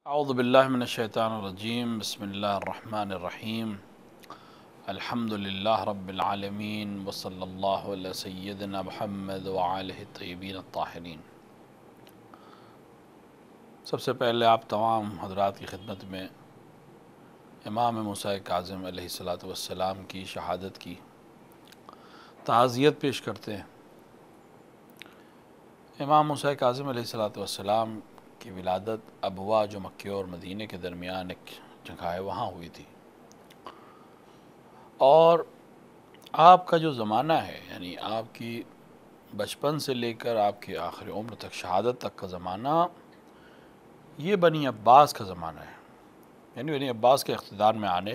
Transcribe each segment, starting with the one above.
اعوذ باللہ من الشیطان الرجیم بسم اللہ الرحمن الرحیم الحمد للہ رب العالمین وصلی اللہ علی سیدنا محمد وآلہ الطیبین الطاہرین۔ سب سے پہلے آپ تمام حضرات کی خدمت میں امام موسیٰ کاظم علیہ السلام کی شہادت کی تعزیت پیش کرتے ہیں۔ امام موسیٰ کاظم علیہ السلام کی ولادت ابوا جو مکہ اور مدینہ کے درمیان ایک جگہ ہے وہاں ہوئی تھی، اور آپ کا جو زمانہ ہے یعنی آپ کی بچپن سے لے کر آپ کی آخری عمر تک شہادت تک کا زمانہ یہ بنی عباس کا زمانہ ہے، یعنی بنی عباس کے اقتدار میں آنے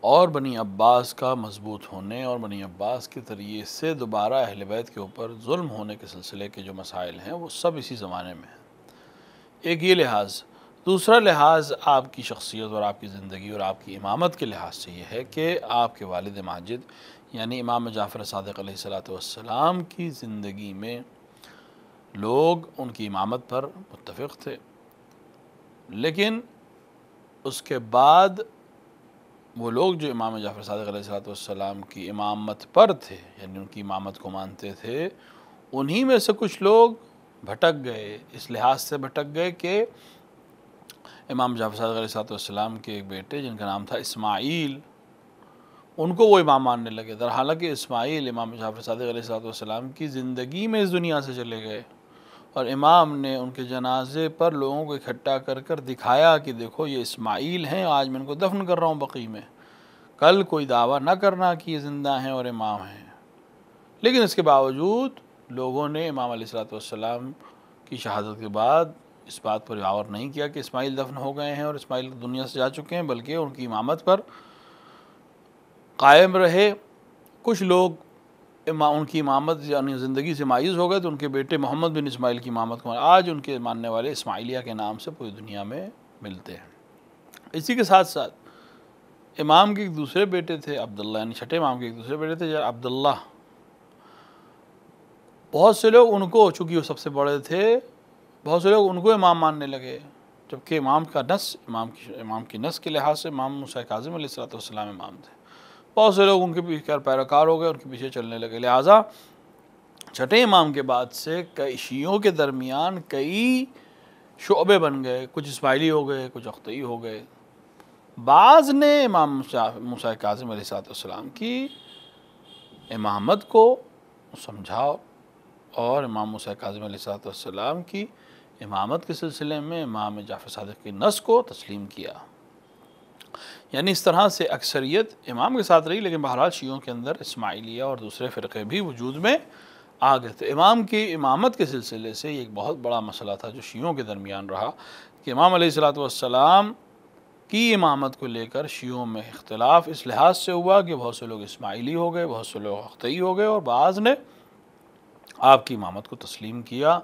اور بنی عباس کا مضبوط ہونے اور بنی عباس کے ذریعے سے دوبارہ اہل بیت کے اوپر ظلم ہونے کے سلسلے کے جو مسائل ہیں وہ سب اسی زمانے میں ہیں۔ ایک یہ لحاظ، دوسرا لحاظ آپ کی شخصیت اور آپ کی زندگی اور آپ کی امامت کے لحاظ سے یہ ہے کہ آپ کے والد ماجد یعنی امام جعفر صادق علیہ السلام کی زندگی میں لوگ ان کی امامت پر متفق تھے، لیکن اس کے بعد وہ لوگ جو امام جعفر صادق علیہ السلام کی امامت پر تھے یعنی ان کی امامت کو مانتے تھے، انہی میں سے کچھ لوگ بھٹک گئے، اس لحاظ سے بھٹک گئے کہ امام جعفر صادق علیہ السلام کے ایک بیٹے جن کا نام تھا اسماعیل، ان کو وہ امام ماننے لگے، در حالانکہ اسماعیل امام جعفر صادق علیہ السلام کی زندگی میں اس دنیا سے چلے گئے، اور امام نے ان کے جنازے پر لوگوں کو اکٹھا کر کر دکھایا کہ دیکھو یہ اسماعیل ہیں، آج میں ان کو دفن کر رہا ہوں بقیع میں، کل کوئی دعویٰ نہ کرنا کہ یہ زندہ ہیں اور امام ہیں۔ لیکن اس کے باوجود لوگوں نے امام علیہ السلام کی شہادت کے بعد اس بات پر غور نہیں کیا کہ اسماعیل دفن ہو گئے ہیں اور اسماعیل دنیا سے جا چکے ہیں، بلکہ ان کی امامت پر قائم رہے۔ کچھ لوگ ان کی امامت یعنی زندگی سے مایوس ہو گئے تو ان کے بیٹے محمد بن اسماعیل کی امامت کو آج ان کے ماننے والے اسماعیلیہ کے نام سے پوری دنیا میں ملتے ہیں۔ اسی کے ساتھ ساتھ امام کے ایک دوسرے بیٹے تھے عبداللہ، یعنی چھٹے امام کے ایک دوسرے بیٹے تھے عبداللہ، بہت سے لوگ ان کو، چونکہ وہ سب سے بڑے تھے، بہت سے لوگ ان کو امام ماننے لگے، جبکہ امام کا نص امام کی نص کے لحاظ سے امام موسیٰ کاظم علیہ السلام امام تھے۔ بہت سے لوگ ان کے پیچھے پیروکار ہو گئے، ان کے پیچھے چلنے لگے، لہٰذا چھٹے امام کے بعد سے کئی شیعوں کے درمیان کئی شعبے بن گئے، کچھ اسماعیلی ہو گئے، کچھ اختئی ہو گئے۔ بعض نے امام موسیٰ کاظم علیہ السلام کی امامت کو سمجھا اور امام موسیٰ کاظم علیہ السلام کی امامت کے سلسلے میں امام جعفر صادق کی نص کو تسلیم کیا، یعنی اس طرح سے اکثریت امام کے ساتھ رہی، لیکن بہرحال شیعوں کے اندر اسماعیلیہ اور دوسرے فرقے بھی وجود میں آ گئے تھے۔ امام کی امامت کے سلسلے سے یہ ایک بہت بڑا مسئلہ تھا جو شیعوں کے درمیان رہا کہ امام علیہ السلام کی امامت کو لے کر شیعوں میں اختلاف اس لحاظ سے ہوا کہ بہت سے لوگ اسماعیلی ہو گئے، بہت سے لوگ اختئی ہو گئے، اور بعض نے آپ کی امامت کو تسلیم کیا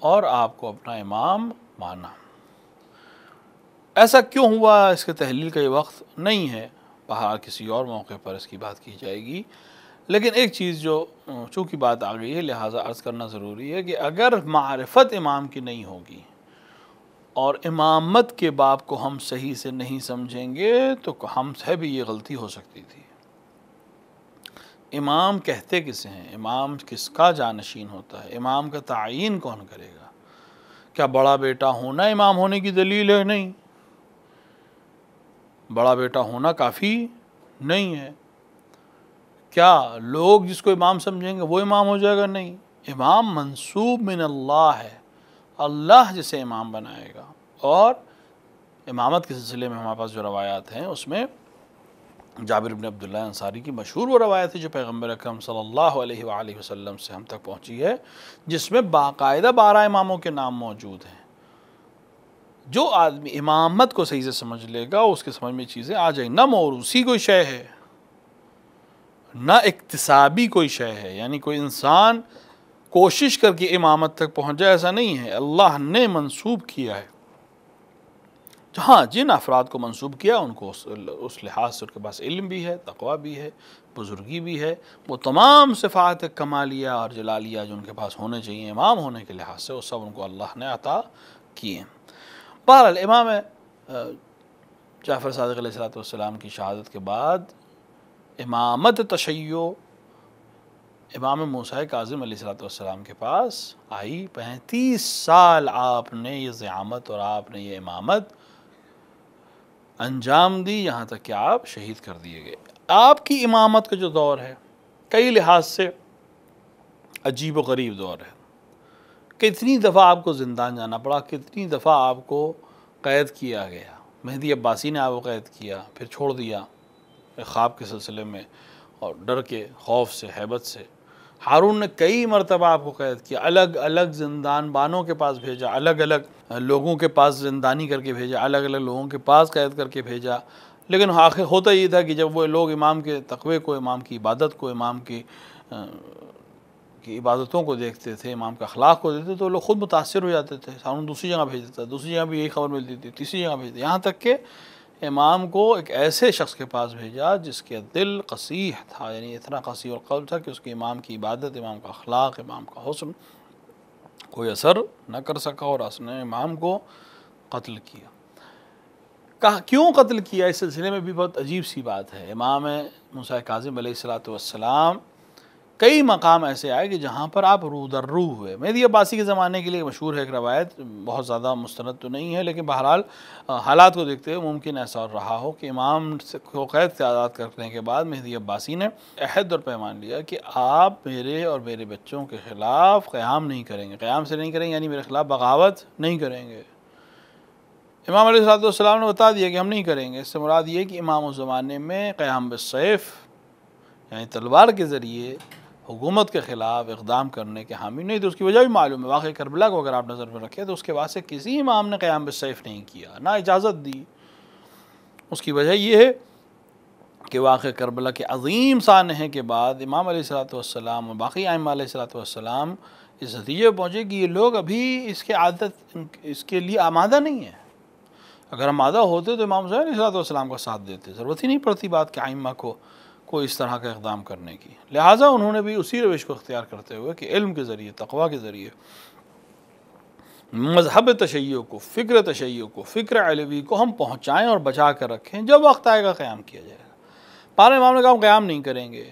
اور آپ کو اپنا امام مانا۔ ایسا کیوں ہوا، اس کے تحلیل کا یہ وقت نہیں ہے، بہرحال کسی اور موقع پر اس کی بات کی جائے گی، لیکن ایک چیز جو چونکہ بات آ گئی ہے لہٰذا عرض کرنا ضروری ہے کہ اگر معرفت امام کی نہیں ہوگی اور امامت کے باب کو ہم صحیح سے نہیں سمجھیں گے تو ہم سے بھی یہ غلطی ہو سکتی تھی۔ امام کہتے کسے ہیں، امام کس کا جانشین ہوتا ہے، امام کا تعین کون کرے گا؟ کیا بڑا بیٹا ہونا امام ہونے کی دلیل ہے؟ نہیں، بڑا بیٹا ہونا کافی نہیں ہے۔ کیا لوگ جس کو امام سمجھیں گے وہ امام ہو جائے گا؟ نہیں، امام منصوب من اللہ ہے، اللہ جسے امام بنائے گا۔ اور امامت کے سلسلے میں ہمارے پاس جو روایات ہیں اس میں جابر بن عبداللہ انصاری کی مشہور وہ روایت ہے جو پیغمبر اکرم صلی اللہ علیہ وآلہ وسلم سے ہم تک پہنچی ہے، جس میں باقاعدہ 12 اماموں کے نام موجود ہیں۔ جو آدمی امامت کو صحیح سے سمجھ لے گا اس کے سمجھ میں چیزیں آ جائیں، نہ موروثی کوئی شے ہے نہ اکتسابی کوئی شے ہے، یعنی کوئی انسان کوشش کر کے امامت تک پہنچ جائے، ایسا نہیں ہے، اللہ نے منسوب کیا ہے۔ ہاں، جن افراد کو منسوب کیا ان کو اس لحاظ سے ان کے پاس علم بھی ہے، تقوی بھی ہے، بزرگی بھی ہے، وہ تمام صفات کمالیہ اور جلالیہ جو ان کے پاس ہونے چاہیے امام ہونے کے لحاظ سے وہ سب ان کو اللہ نے عطا کیے ہیں۔ بہرحال امام جعفر صادق علیہ السلام کی شہادت کے بعد امامت تشیع امام موسیٰ کاظم علیہ السلام کے پاس آئی. 35 سال آپ نے یہ زعامت اور آپ نے یہ امامت انجام دی، یہاں تک کہ آپ شہید کر دیے گئے. آپ کی امامت کا جو دور ہے کئی لحاظ سے عجیب و غریب دور ہے. کتنی دفعہ آپ کو زندان جانا پڑا، کتنی دفعہ آپ کو قید کیا گیا. مہدی عباسی نے آپ کو قید کیا، پھر چھوڑ دیا خواب کے سلسلے میں اور ڈر کے خوف سے، ہیبت سے. ہارون نے کئی مرتبہ آپ کو قید کیا، الگ الگ زندان بانوں کے پاس بھیجا، الگ الگ لوگوں کے پاس زندانی کر کے بھیجا، الگ الگ لوگوں کے پاس قید کر کے بھیجا. لیکن آخر ہوتا یہ تھا کہ جب وہ لوگ امام کے تقوی کو، امام کی عبادت کو، امام کی عبادتوں کو دیکھتے تھے، امام کے اخلاق کو دیکھتے تھے، تو لوگ خود متاثر ہو جاتے تھے. ہارون دوسری جگہ بھیج دیتا، دوسری جگہ بھی یہی خبر ملتی تھی، تیسری جگہ بھیج دیتا، یہاں تک کہ امام کو ایک ایسے شخص کے پاس بھیجا جس کے دل قصیح تھا، یعنی اتنا قصیح القلب تھا کہ اس کے امام کی عبادت، امام کا اخلاق، امام کا حسن کوئی اثر نہ کر سکا، اور اس نے امام کو قتل کیا. کیوں قتل کیا؟ اس سلسلے میں بھی بہت عجیب سی بات ہے. امام موسیٰ کاظم علیہ السلام کئی مقام ایسے آئے کہ جہاں پر آپ رو در رو ہوئے. مہدی عباسی کے زمانے کے لیے مشہور ہے ایک روایت، بہت زیادہ مستند تو نہیں ہے، لیکن بہرحال حالات کو دیکھتے ہوئے ممکن ایسا رہا ہو کہ امام کو قید سے آزاد کرنے کے بعد مہدی عباسی نے عہد اور پیمان لیا کہ آپ میرے اور میرے بچوں کے خلاف قیام نہیں کریں گے. قیام سے نہیں کریں گے یعنی میرے خلاف بغاوت نہیں کریں گے. امام علیہ السلام نے بتا دیا کہ ہم نہیں کریں گے. اس سے مراد یہ کہ امام اس زمانے میں قیام بالسیف یعنی تلوار کے ذریعے حکومت کے خلاف اقدام کرنے کے حامی نہیں تھے. اس کی وجہ بھی معلوم ہے. واقعہ کربلا کو اگر آپ نظر میں رکھیں تو اس کے بعد سے کسی امام نے قیام بالسیف نہیں کیا، نہ اجازت دی. اس کی وجہ یہ ہے کہ واقعہ کربلا کے عظیم سانحے کے بعد امام علیہ السلام اور باقی ائمہ علیہ السلام اس نتیجے پہ پہنچے کہ یہ لوگ ابھی اس کے لیے آمادہ نہیں ہیں. اگر آمادہ ہوتے تو امام حسین علیہ السلام کا ساتھ دیتے، ضرورت ہی نہیں پڑتی بات کہ ائمہ کو اس طرح کا اقدام کرنے کی. لہٰذا انہوں نے بھی اسی روش کو اختیار کرتے ہوئے کہ علم کے ذریعے، تقوی کے ذریعے مذہب تشیع کو، فکر تشیع کو، فکر علوی کو ہم پہنچائیں اور بچا کر رکھیں. جب وقت آئے گا قیام کیا جائے گا. پارے امام نے کہا ہم قیام نہیں کریں گے.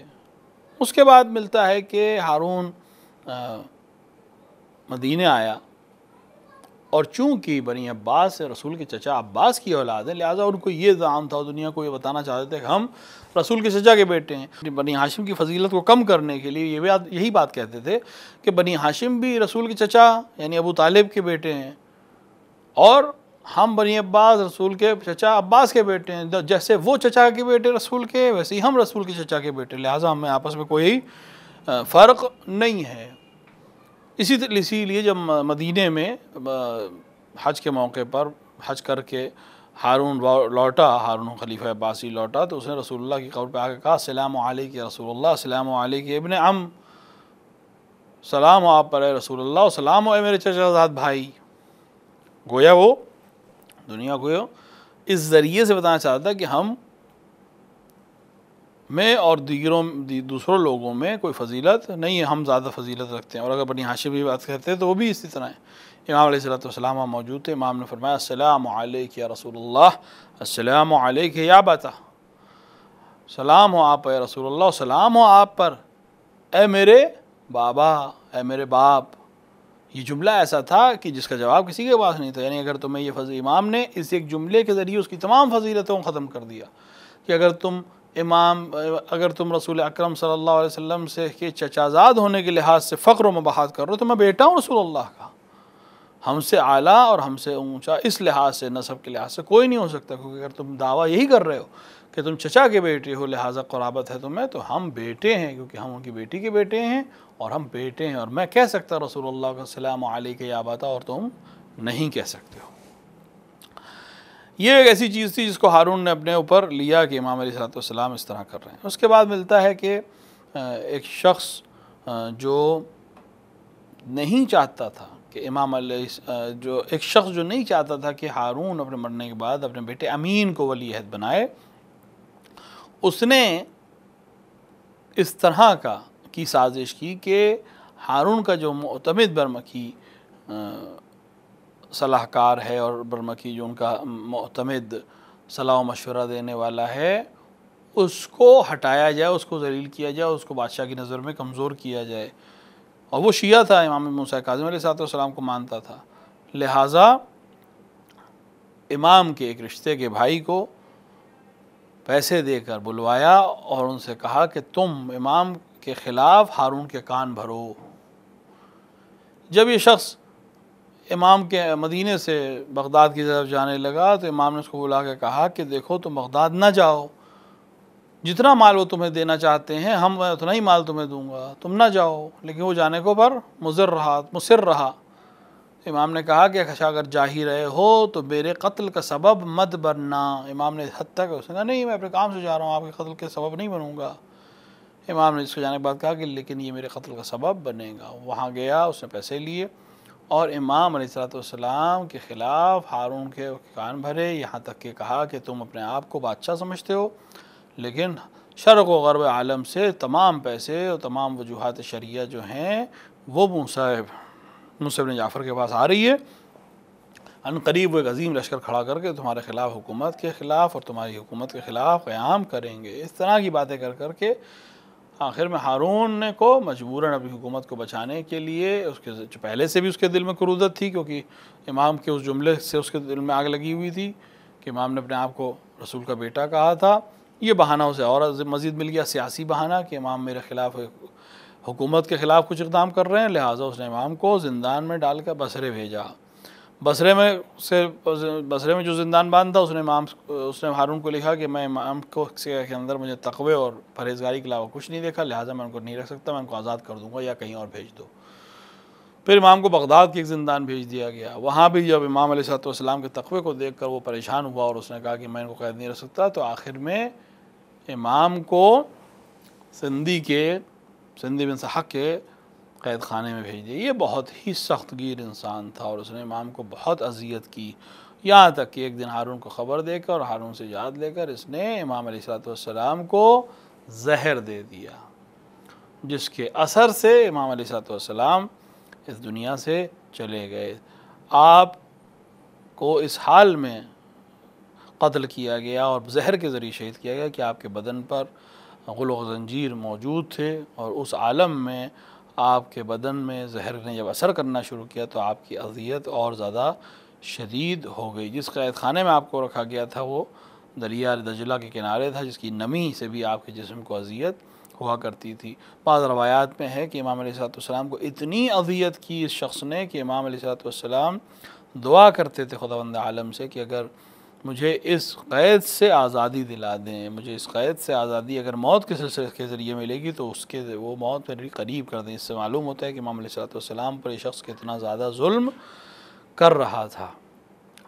اس کے بعد ملتا ہے کہ ہارون مدینہ آیا، اور چونکہ بنی عباس سے رسول کے چچا عباس کی اولاد ہے، لہٰذا ان کو یہ زعم تھا، دنیا کو یہ بتانا چاہتے تھے کہ ہم رسول کے چچا کے بیٹے ہیں. بنی ہاشم کی فضیلت کو کم کرنے کے لیے یہی بات کہتے تھے کہ بنی ہاشم بھی رسول کے چچا یعنی ابو طالب کے بیٹے ہیں، اور ہم بنی عباس رسول کے چچا عباس کے بیٹے ہیں. جیسے وہ چچا کے بیٹے رسول کے، ویسے ہی ہم رسول کے چچا کے بیٹے، لہٰذا ہمیں آپس میں کوئی فرق نہیں ہے. اسی لیے جب مدینے میں حج کے موقع پر حج کر کے ہارون لوٹا، ہارون خلیفہ عباسی لوٹا، تو اس نے رسول اللہ کی قبر پہ آ کے کہا السلام علیک یا رسول اللہ، السلام علیک ابن عم، سلام ہو آپ پر اے رسول اللہ، سلام ہو اے میرے چچا زاد بھائی. گویا وہ دنیا کو اس ذریعے سے بتانا چاہتا تھا کہ میں اور دوسروں لوگوں میں کوئی فضیلت نہیں ہے، ہم زیادہ فضیلت رکھتے ہیں. اور اگر بنی ہاشم کی بات کرتے ہیں تو وہ بھی اسی طرح ہیں. امام علیہ السلام وہاں موجود تھے. امام نے فرمایا السلام علیک یا رسول اللہ، السلام علیک یا ابتا، سلام ہو آپ پر اے رسول اللہ، سلام ہو آپ پر اے میرے بابا، اے میرے باپ. یہ جملہ ایسا تھا کہ جس کا جواب کسی کے پاس نہیں تھا. یعنی اگر تمہیں یہ امام نے اس ایک جملے کے ذریعے اس کی تمام فضیلتوں کو ختم کر دیا کہ اگر تم رسول اکرم صلی اللہ علیہ وسلم سے کے چچازاد ہونے کے لحاظ سے فخر و مباحث کر رہے ہو تو میں بیٹا ہوں رسول اللہ کا. ہم سے اعلیٰ اور ہم سے اونچا اس لحاظ سے، نسب کے لحاظ سے کوئی نہیں ہو سکتا. کیونکہ اگر تم دعویٰ یہی کر رہے ہو کہ تم چچا کے بیٹے ہو لہٰذا قرابت ہے تمہیں، تو ہم بیٹے ہیں کیونکہ ہم ان کی بیٹی کے بیٹے ہیں اور ہم بیٹے ہیں. اور میں کہہ سکتا رسول اللہ کا السلام علیک یا ابتا، اور تم نہیں کہہ سکتے ہو. یہ ایک ایسی چیز تھی جس کو ہارون نے اپنے اوپر لیا کہ امام علیہ السلام اس طرح کر رہے ہیں. اس کے بعد ملتا ہے کہ ایک شخص جو نہیں چاہتا تھا کہ ایک شخص جو نہیں چاہتا تھا کہ ہارون اپنے مرنے کے بعد اپنے بیٹے امین کو ولی عہد بنائے، اس نے اس طرح کی سازش کی کہ ہارون کا جو معتمد برمکی صلاح کار ہے اور برمکی جو ان کا معتمد صلاح و مشورہ دینے والا ہے، اس کو ہٹایا جائے، اس کو ذلیل کیا جائے، اس کو بادشاہ کی نظر میں کمزور کیا جائے۔ اور وہ شیعہ تھا، امام موسیٰ کاظم علیہ السلام کو مانتا تھا، لہٰذا امام کے ایک رشتے کے بھائی کو پیسے دے کر بلوایا اور ان سے کہا کہ تم امام کے خلاف ہارون کے کان بھرو۔ جب یہ شخص امام کے مدینے سے بغداد کی طرف جانے لگا تو امام نے اس کو بلا کے کہا کہ دیکھو تم بغداد نہ جاؤ، جتنا مال وہ تمہیں دینا چاہتے ہیں میں اتنا ہی مال تمہیں دوں گا، تم نہ جاؤ۔ لیکن وہ جانے کو پر مصر رہا۔ امام نے کہا کہ اگر جا ہی رہے ہو تو میرے قتل کا سبب مت بننا۔ امام نے حد تک اس نے کہا نہیں، میں اپنے کام سے جا رہا ہوں، آپ کے قتل کے سبب نہیں بنوں گا۔ امام نے اس کو جانے کے بعد کہا کہ لیکن یہ میرے قتل کا سبب بنے گا۔ وہاں گیا، اس نے پیسے لیے اور امام علیہ السلام کے خلاف ہارون کے کان بھرے، یہاں تک کہ کہا کہ تم اپنے آپ کو بادشاہ سمجھتے ہو، لیکن شرق و غرب عالم سے تمام پیسے اور تمام وجوہات شرعیہ جو ہیں وہ موسیٰ بن جعفر کے پاس آ رہی ہے۔ ان قریب وہ ایک عظیم لشکر کھڑا کر کے تمہارے خلاف، حکومت کے خلاف اور تمہاری حکومت کے خلاف قیام کریں گے۔ اس طرح کی باتیں کر کے آخر میں ہارون کو مجبوراً اپنی حکومت کو بچانے کے لیے، اس کے پہلے سے بھی اس کے دل میں کرودت تھی، کیونکہ امام کے اس جملے سے اس کے دل میں آگ لگی ہوئی تھی کہ امام نے اپنے آپ کو رسول کا بیٹا کہا تھا۔ یہ بہانہ اسے اور مزید مل گیا، سیاسی بہانہ، کہ امام میرے خلاف، حکومت کے خلاف کچھ اقدام کر رہے ہیں، لہٰذا اس نے امام کو زندان میں ڈال کر بصرے بھیجا۔ بصرے میں جو زندان بان تھا، اس نے ہارون کو لکھا کہ میں امام کے اندر مجھے تقوی اور پرہیزگاری کے علاوہ کچھ نہیں دیکھا، لہٰذا میں ان کو نہیں رکھ سکتا، میں ان کو آزاد کر دوں گا یا کہیں اور بھیج دو۔ پھر امام کو بغداد کی ایک زندان بھیج دیا گیا۔ وہاں بھی جب امام علیہ السلام کے تقوی کو دیکھ کر وہ پریشان ہوا اور اس نے کہا کہ میں ان کو قید نہیں رکھ سکتا، تو آخر میں امام کو سندی بن سحق کے قید خانے میں بھیج دیا۔ یہ بہت ہی سخت گیر انسان تھا اور اس نے امام کو بہت اذیت کی، یہاں تک کہ ایک دن ہارون کو خبر دے کر اور ہارون سے یاد لے کر اس نے امام علیہ السلام کو زہر دے دیا، جس کے اثر سے امام علیہ السلام اس دنیا سے چلے گئے۔ آپ کو اس حال میں قتل کیا گیا اور زہر کے ذریعے شہید کیا گیا کہ آپ کے بدن پر غل و زنجیر موجود تھے، اور اس عالم میں آپ کے بدن میں زہر نے جب اثر کرنا شروع کیا تو آپ کی اذیت اور زیادہ شدید ہو گئی۔ جس قید خانے میں آپ کو رکھا گیا تھا وہ دریا دجلہ کے کنارے تھا، جس کی نمی سے بھی آپ کے جسم کو اذیت ہوا کرتی تھی۔ بعض روایات میں ہے کہ امام علیہ السلام کو اتنی اذیت کی اس شخص نے کہ امام علیہ السلام دعا کرتے تھے خداوند عالم سے کہ اگر مجھے اس قید سے آزادی دلا دیں، مجھے اس قید سے آزادی اگر موت کے سلسلے کے ذریعے ملے گی تو وہ موت میری قریب کر دیں۔ اس سے معلوم ہوتا ہے کہ امام علیہ السلام پر یہ شخص کتنا زیادہ ظلم کر رہا تھا۔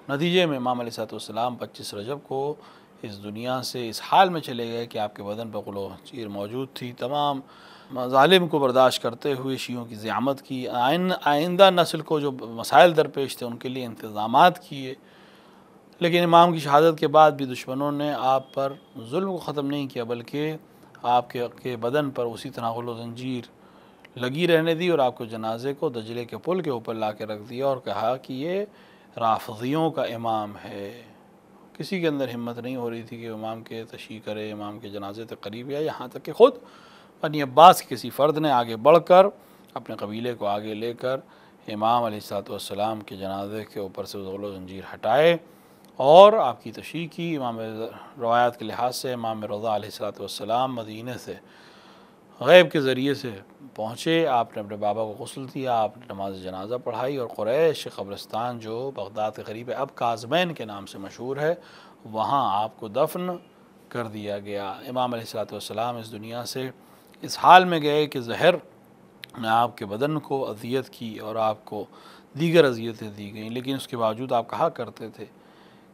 نتیجے میں امام علیہ السلام 25 رجب کو اس دنیا سے اس حال میں چلے گئے کہ آپ کے بدن پر غل و زنجیر موجود تھی۔ تمام ظالم کو برداشت کرتے ہوئے شیعوں کی زعامت کی، آئندہ نسل کو جو مسائل درپیش تھے ان کے لیے انتظامات کیے، لیکن امام کی شہادت کے بعد بھی دشمنوں نے آپ پر ظلم کو ختم نہیں کیا، بلکہ آپ کے بدن پر اسی طرح غل و زنجیر لگی رہنے دی اور آپ کو جنازے کو دجلے کے پل کے اوپر لا کے رکھ دیا اور کہا کہ یہ رافضیوں کا امام ہے۔ کسی کے اندر ہمت نہیں ہو رہی تھی کہ امام کے تشییع کرے، امام کے جنازے تک قریب یا یہاں تک کہ خود بنی عباس کے کسی فرد نے آگے بڑھ کر اپنے قبیلے کو آگے لے کر امام علیہ السلام کے جنازے کے اوپر سے غل و زنجیر ہٹائے اور آپ کی تشییع کی۔ امام روایات کے لحاظ سے امام رضا علیہ السلام مدینے سے غیب کے ذریعے سے پہنچے، آپ نے اپنے بابا کو غسل دیا، آپ نے نماز جنازہ پڑھائی اور قریش قبرستان جو بغداد کے قریب اب کاظمین کے نام سے مشہور ہے، وہاں آپ کو دفن کر دیا گیا۔ امام علیہ السلام اس دنیا سے اس حال میں گئے کہ زہر نے آپ کے بدن کو اذیت کی اور آپ کو دیگر اذیتیں دی گئیں، لیکن اس کے باوجود آپ کہا کرتے تھے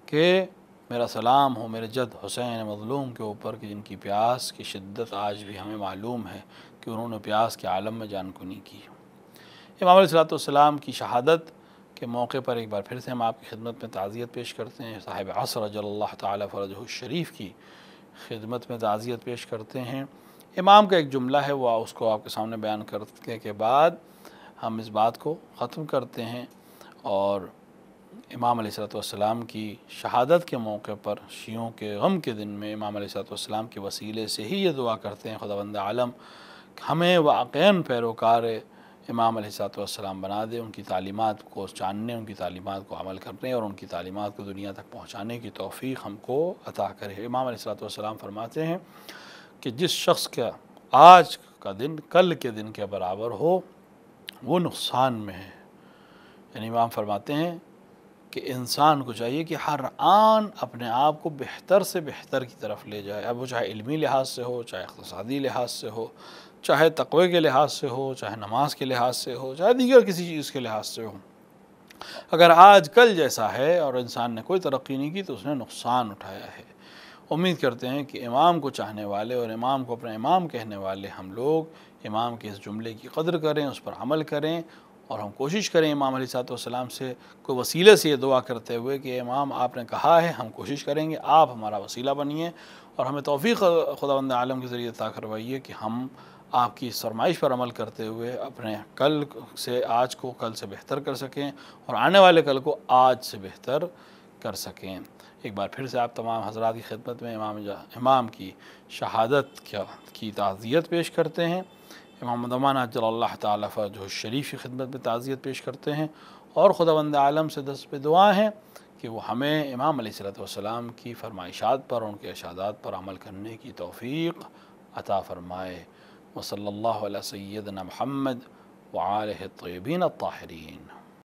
کہ میرا سلام ہو میرے جد حسین مظلوم کے اوپر کہ جن کی پیاس کی شدت آج بھی ہمیں معلوم ہے کہ انہوں نے پیاس کے عالم میں جان کنی کی۔ امام علیہ السلام کی شہادت کے موقع پر ایک بار پھر سے ہم آپ کی خدمت میں تعزیت پیش کرتے ہیں، صاحب عصر اجل اللہ تعالی فرجہ الشریف کی خدمت میں تعزیت پیش کرتے ہیں۔ امام کا ایک جملہ ہے، وہ اس کو آپ کے سامنے بیان کرنے کے بعد ہم اس بات کو ختم کرتے ہیں، اور امام علیہ الصلوۃ والسلام کی شہادت کے موقع پر شیعوں کے غم کے دن میں امام علیہ الصلوۃ والسلام کے وسیلے سے ہی یہ دعا کرتے ہیں، خداوند عالم ہمیں واقعاً پیروکار امام علیہ الصلوۃ والسلام بنا دے، ان کی تعلیمات کو جاننے، ان کی تعلیمات کو عمل کرنے اور ان کی تعلیمات کو دنیا تک پہنچانے کی توفیق ہم کو عطا کرے۔ امام علیہ الصلوۃ والسلام فرماتے ہیں کہ جس شخص کا آج کا دن کل کے دن کے برابر ہو وہ نقصان میں ہے۔ یعنی امام فرماتے ہیں کہ انسان کو چاہیے کہ ہر آن اپنے آپ کو بہتر سے بہتر کی طرف لے جائے، اب وہ چاہے علمی لحاظ سے ہو، چاہے اقتصادی لحاظ سے ہو، چاہے تقوی کے لحاظ سے ہو، چاہے نماز کے لحاظ سے ہو، چاہے دیگر کسی چیز کے لحاظ سے ہو۔ اگر آج کل جیسا ہے اور انسان نے کوئی ترقی نہیں کی تو اس نے نقصان اٹھایا ہے۔ امید کرتے ہیں کہ امام کو چاہنے والے اور امام کو اپنا امام کہنے والے ہم لوگ امام کے اس جملے کی قدر کریں، اس پر عمل کریں، اور ہم کوشش کریں امام علیہ الصلوۃ والسلام سے کوئی وسیلے سے یہ دعا کرتے ہوئے کہ امام آپ نے کہا ہے، ہم کوشش کریں گے، آپ ہمارا وسیلہ بنیے اور ہمیں توفیق خداوند عالم کے ذریعے عطا کروائیے کہ ہم آپ کی اس فرمائش پر عمل کرتے ہوئے اپنے کل سے آج کو کل سے بہتر کر سکیں اور آنے والے کل کو آج سے بہتر کر سکیں۔ ایک بار پھر سے آپ تمام حضرات کی خدمت میں امام کی شہادت کی تعزیت پیش کرتے ہیں، امام مدمانہ عجل اللہ تعالیٰ فرجہ الشریف کی خدمت میں تعزیت پیش کرتے ہیں، اور خداوند عالم سے دست پہ دعا ہیں کہ وہ ہمیں امام علیہ الصلوۃ والسلام کی فرمائشات پر، ان کے ارشادات پر عمل کرنے کی توفیق عطا فرمائے۔ وصلی اللہ علی سیدنا محمد وآلہ الطیبین الطاہرین۔